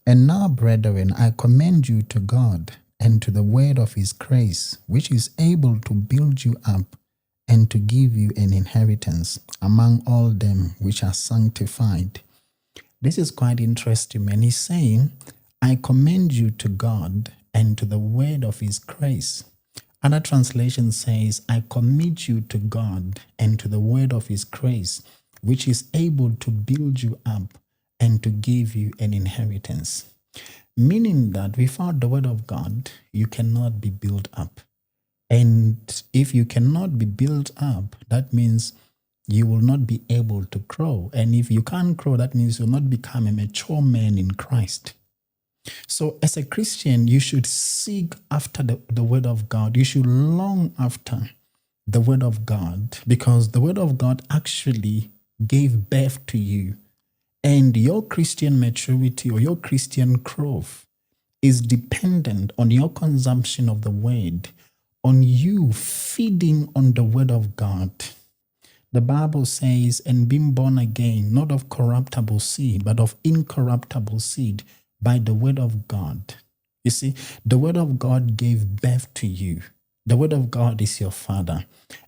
And now, brethren, I commend you to God and to the word of his grace, which is able to build you up and to give you an inheritance among all them which are sanctified. This is quite interesting. And he's saying, I commend you to God and to the word of his grace. Another translation says, I commit you to God and to the word of his grace, which is able to build you up and to give you an inheritance. Meaning that without the word of God, you cannot be built up. And if you cannot be built up, that means you will not be able to grow. And if you can't grow, that means you'll not become a mature man in Christ. So as a Christian, you should seek after the word of God. You should long after the word of God, because the word of God actually gave birth to you. And your Christian maturity or your Christian growth is dependent on your consumption of the word, on you feeding on the word of God. The Bible says, and being born again, not of corruptible seed, but of incorruptible seed, by the word of God. You see, the word of God gave birth to you. The word of God is your father.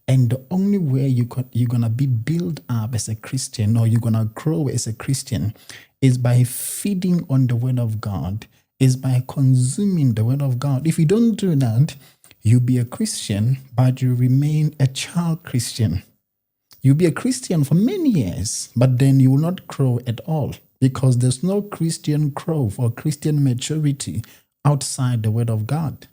And the only way you're going to be built up as a Christian, or you're going to grow as a Christian, is by feeding on the word of God, is by consuming the word of God. If you don't do that, you'll be a Christian, but you remain a child Christian. You'll be a Christian for many years, but then you will not grow at all, because there's no Christian growth or Christian maturity outside the word of God.